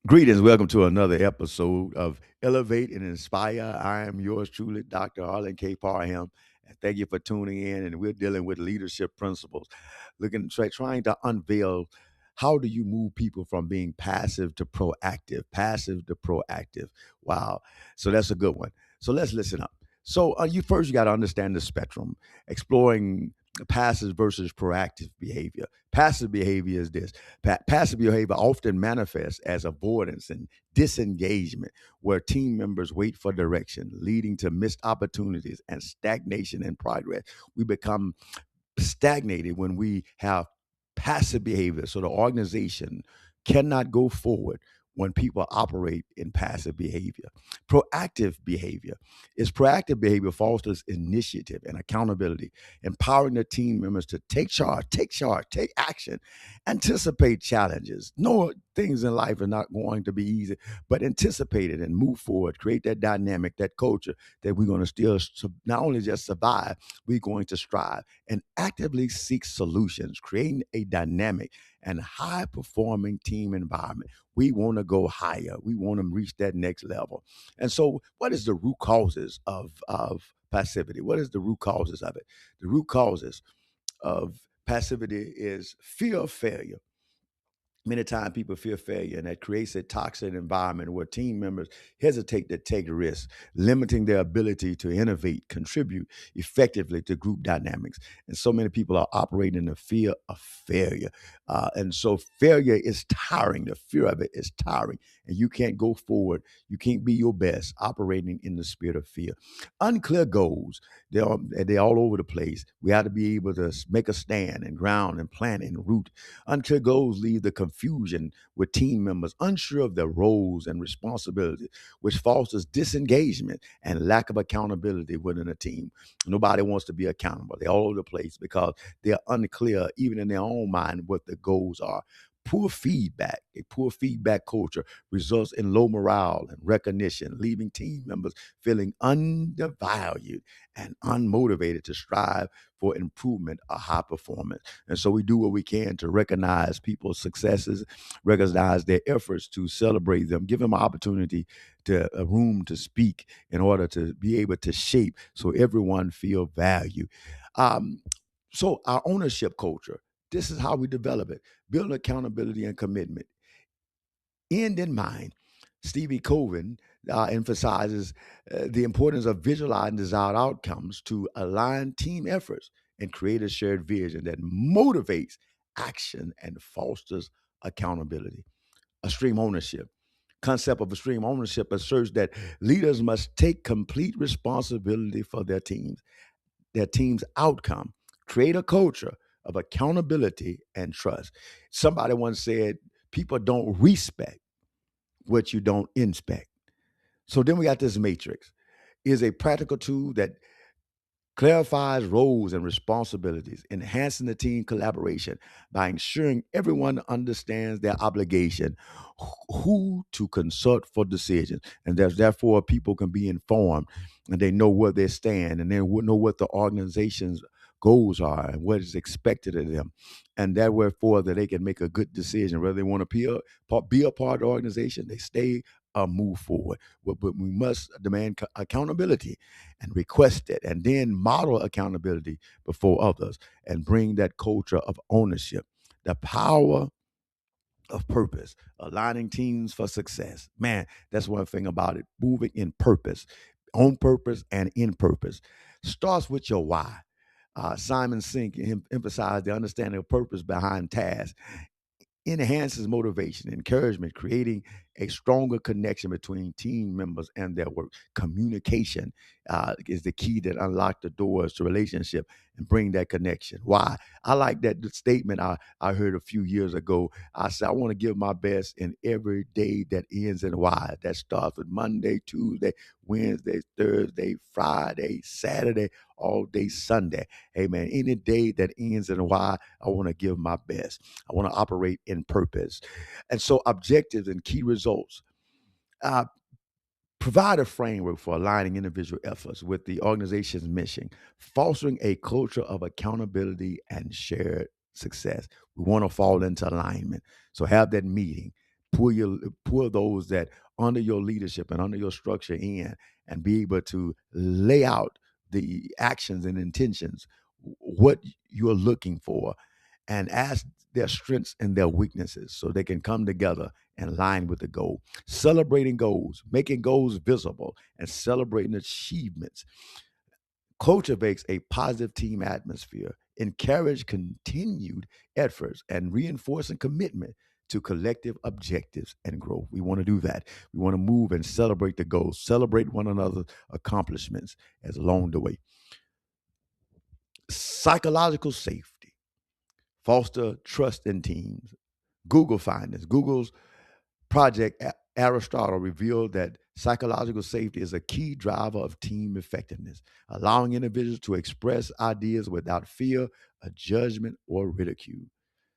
Greetings. Welcome to another episode of Elevate and Inspire. I am yours truly, Dr. Arlen K. Parham. And thank you for tuning in. And we're dealing with leadership principles, trying to unveil how do you move people from being passive to proactive, passive to proactive. Wow. So that's a good one. So let's listen up. So you got to understand the spectrum, exploring passive versus proactive behavior. Passive behavior is this. Passive behavior often manifests as avoidance and disengagement, where team members wait for direction, leading to missed opportunities and stagnation in progress. We become stagnated when we have passive behavior. So the organization cannot go forward when people operate in passive behavior. Proactive behavior fosters initiative and accountability, empowering the team members to take charge, take action, anticipate challenges. No things in life are not going to be easy, but anticipate it and move forward, create that dynamic, that culture that we're going to still not only just survive, we're going to strive and actively seek solutions, creating a dynamic and high performing team environment. We want to go higher. We want to reach that next level. And so, what is the root causes of passivity? What is the root causes of it? The root causes of passivity is fear of failure. Many times people fear failure, and that creates a toxic environment where team members hesitate to take risks, limiting their ability to innovate, contribute effectively to group dynamics. And so many people are operating in the fear of failure. And so failure is tiring. The fear of it is tiring. And you can't go forward. You can't be your best operating in the spirit of fear. Unclear goals, they're all over the place. We have to be able to make a stand and ground and plant and root. Unclear goals leave the confusion with team members unsure of their roles and responsibilities, which fosters disengagement and lack of accountability within a team. Nobody wants to be accountable. They're all over the place because they're unclear, even in their own mind, what the goals are. A poor feedback culture results in low morale and recognition, leaving team members feeling undervalued and unmotivated to strive for improvement or high performance. And so we do what we can to recognize people's successes, recognize their efforts, to celebrate them, give them an opportunity to a room to speak in order to be able to shape so everyone feel value. Um, so our ownership culture, this is how we develop it. Build accountability and commitment. End in mind. Stevie Coven emphasizes the importance of visualizing desired outcomes to align team efforts and create a shared vision that motivates action and fosters accountability. Extreme ownership. Concept of extreme ownership asserts that leaders must take complete responsibility for their team's outcome, create a culture of accountability and trust. Somebody once said, people don't respect what you don't inspect. So then we got this matrix. Is a practical tool that clarifies roles and responsibilities, enhancing the team collaboration by ensuring everyone understands their obligation, who to consult for decisions, and therefore people can be informed and they know where they stand and they know what the organization's goals are and what is expected of them, and that therefore that they can make a good decision whether they want to be a part of the organization, they stay or move forward. But we must demand accountability and request it, and then model accountability before others and bring that culture of ownership. The power of purpose, aligning teams for success. Man, that's one thing about it. Moving in purpose, on purpose and in purpose. Starts with your why. Simon Sink emphasized the understanding of purpose behind tasks, enhances motivation, encouragement, creating a stronger connection between team members and their work. Communication is the key that unlock the doors to relationship and bring that connection. Why? I like that statement I heard a few years ago. I said, I want to give my best in every day that ends in Y. That starts with Monday, Tuesday, Wednesday, Thursday, Friday, Saturday, all day Sunday. Amen. Any day that ends in Y, I want to give my best. I want to operate in purpose. And so, objectives and key results. Uh, Provide a framework for aligning individual efforts with the organization's mission, fostering a culture of accountability and shared success. We want to fall into alignment. So, have that meeting. pull those that under your leadership and under your structure in, and be able to lay out the actions and intentions, what you're looking for, and ask their strengths and their weaknesses so they can come together and align with the goal. Celebrating goals, making goals visible, and celebrating achievements cultivates a positive team atmosphere, encourage continued efforts, and reinforcing commitment to collective objectives and growth. We want to do that. We want to move and celebrate the goals, celebrate one another's accomplishments as along the way. Psychological safety, foster trust in teams. Google findings. Google's Project Aristotle revealed that psychological safety is a key driver of team effectiveness, allowing individuals to express ideas without fear of judgment or ridicule.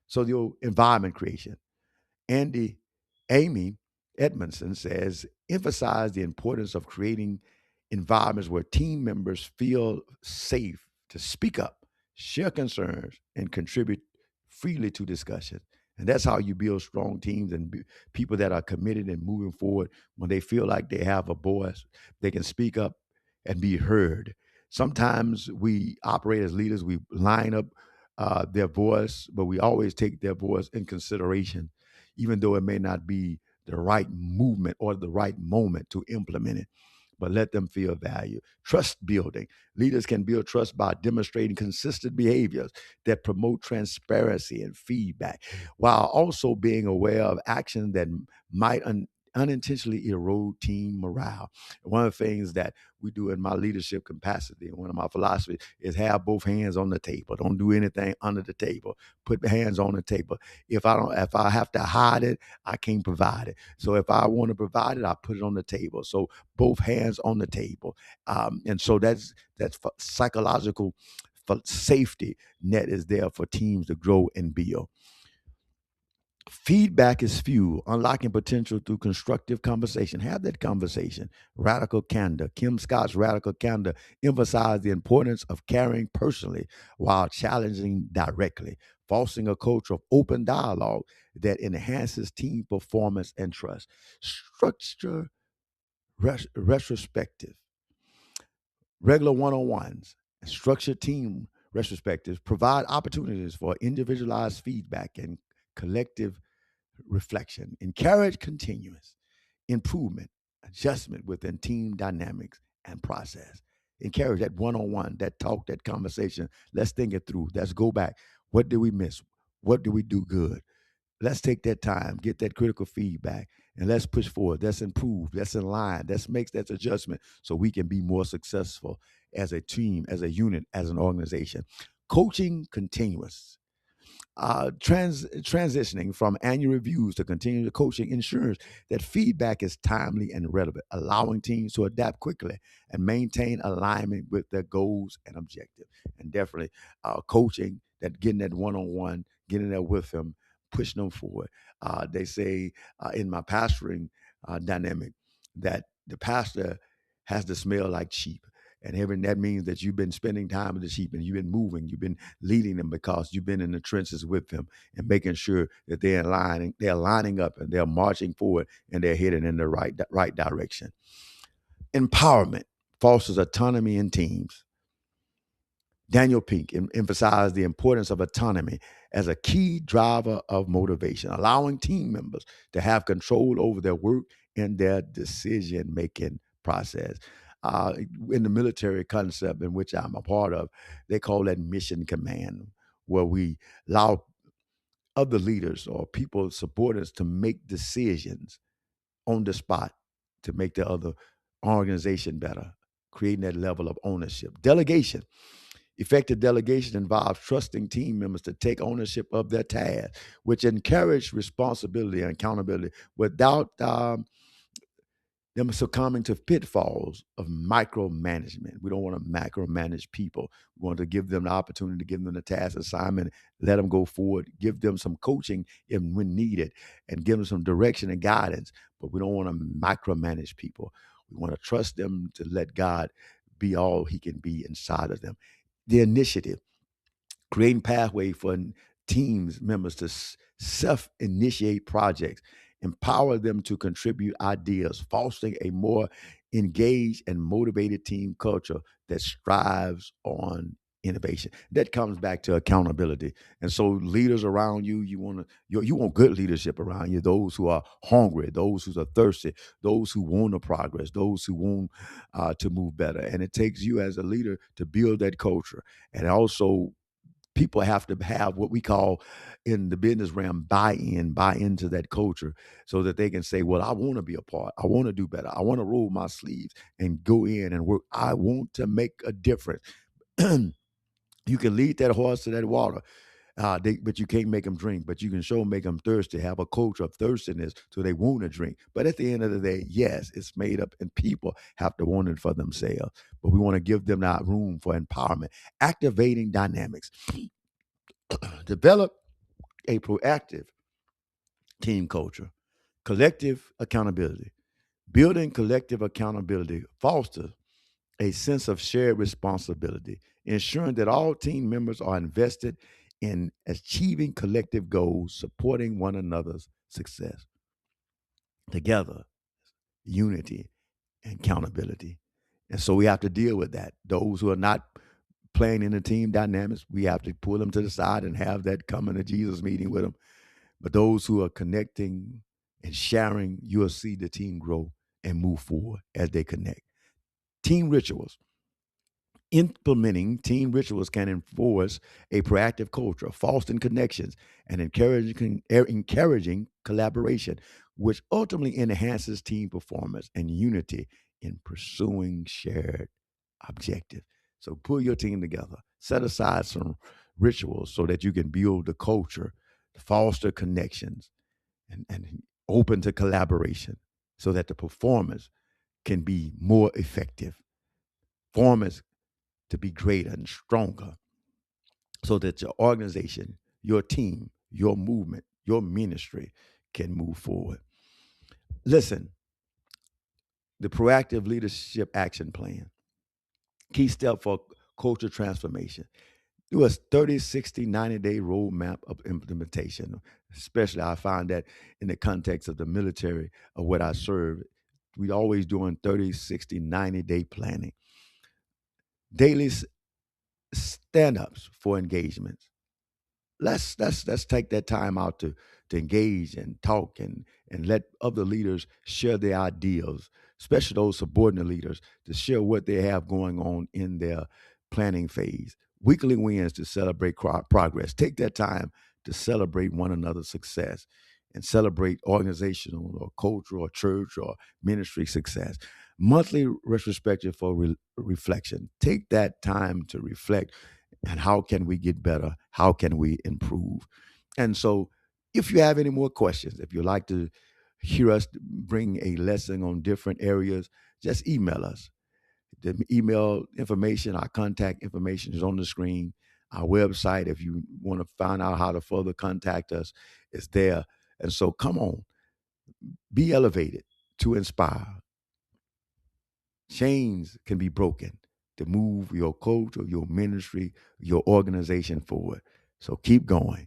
So, the environment creation. Andy Amy Edmondson says, emphasize the importance of creating environments where team members feel safe to speak up, share concerns, and contribute freely to discussion. And that's how you build strong teams and people that are committed and moving forward when they feel like they have a voice, they can speak up and be heard. Sometimes we operate as leaders, we line up their voice, but we always take their voice in consideration, even though it may not be the right movement or the right moment to implement it. But let them feel value. Trust building. Leaders can build trust by demonstrating consistent behaviors that promote transparency and feedback, while also being aware of actions that might unintentionally erode team morale. One of the things that we do in my leadership capacity, and one of my philosophies is have both hands on the table. Don't do anything under the table. Put the hands on the table. If I have to hide it, I can't provide it. So if I want to provide it, I put it on the table. So both hands on the table, and so that's psychological safety net is there for teams to grow and build. Feedback is fuel, unlocking potential through constructive conversation. Have that conversation. Radical candor. Kim Scott's radical candor emphasized the importance of caring personally while challenging directly, fostering a culture of open dialogue that enhances team performance and trust. Structure retrospective. Regular one on ones and structured team retrospectives provide opportunities for individualized feedback and collective reflection. Encourage continuous improvement, adjustment within team dynamics and process. Encourage that one on one, that talk, that conversation. Let's think it through. Let's go back. What did we miss? What do we do good? Let's take that time, get that critical feedback, and let's push forward. Let's improve. Let's align. Let's make that adjustment so we can be more successful as a team, as a unit, as an organization. Coaching continuous. Transitioning from annual reviews to continuous coaching ensures that feedback is timely and relevant, allowing teams to adapt quickly and maintain alignment with their goals and objectives. And definitely, coaching, that getting that one on one, getting there with them, pushing them forward. They say in my pastoring dynamic that the pastor has to smell like sheep. And having that means that you've been spending time with the sheep and you've been moving, you've been leading them because you've been in the trenches with them and making sure that they're lining up and they're marching forward and they're heading in the right direction. Empowerment fosters autonomy in teams. Daniel Pink emphasized the importance of autonomy as a key driver of motivation, allowing team members to have control over their work and their decision making process. Uh, in the military concept in which I'm a part of, they call that mission command, where we allow other leaders or people, supporters, to make decisions on the spot to make the other organization better, creating that level of ownership. Delegation. Effective delegation involves trusting team members to take ownership of their task, which encourage responsibility and accountability without them succumbing to pitfalls of micromanagement. We don't want to macromanage people. We want to give them the opportunity to give them the task assignment, let them go forward, give them some coaching if when needed, and give them some direction and guidance. But we don't want to micromanage people. We want to trust them to let God be all He can be inside of them. The initiative, creating pathway for teams members to self-initiate projects empower them to contribute ideas, fostering a more engaged and motivated team culture that strives on innovation. That comes back to accountability. And so leaders around you, you want good leadership around you, those who are hungry, those who are thirsty, those who want to progress, those who want to move better. And it takes you as a leader to build that culture. And also people have to have what we call in the business realm buy into that culture so that they can say, well, I want to be a part, I want to do better, I want to roll my sleeves and go in and work, I want to make a difference. You can lead that horse to that water, but you can't make them drink. But you can show make them thirsty, have a culture of thirstiness so they want to drink. But at the end of the day, yes, it's made up and people have to want it for themselves. But we want to give them that room for empowerment, activating dynamics. Develop a proactive team culture, collective accountability. Building collective accountability fosters a sense of shared responsibility, ensuring that all team members are invested in achieving collective goals, supporting one another's success. Together, unity and accountability. And so we have to deal with that. Those who are not playing in the team dynamics, we have to pull them to the side and have that coming to Jesus meeting with them. But those who are connecting and sharing, you'll see the team grow and move forward as they connect. Team rituals. Implementing team rituals can enforce a proactive culture, fostering connections, and encouraging collaboration, which ultimately enhances team performance and unity in pursuing shared objectives. So pull your team together, set aside some rituals so that you can build the culture, foster connections, and open to collaboration so that the performance can be more effective. Performance to be greater and stronger so that your organization, your team, your movement, your ministry can move forward. Listen, the proactive leadership action plan, key step for culture transformation. Do a 30, 60, 90-day roadmap of implementation. Especially, I find that in the context of the military of what I serve, we always doing 30, 60, 90-day planning. Daily stand-ups for engagements. Let's take that time out to engage and talk and let other leaders share their ideas, especially those subordinate leaders, to share what they have going on in their planning phase. Weekly wins to celebrate progress. Take that time to celebrate one another's success and celebrate organizational or cultural or church or ministry success. Monthly retrospective for reflection. Take that time to reflect and how can we get better? How can we improve? And so, if you have any more questions, if you'd like to hear us bring a lesson on different areas, just email us. The email information, our contact information is on the screen. Our website, if you want to find out how to further contact us, is there. And so, come on, be elevated to inspire. Chains can be broken to move your culture, your ministry, your organization forward. So keep going.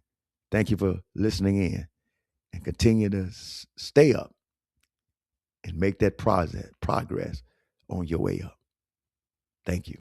Thank you for listening in and continue to stay up and make that progress on your way up. Thank you.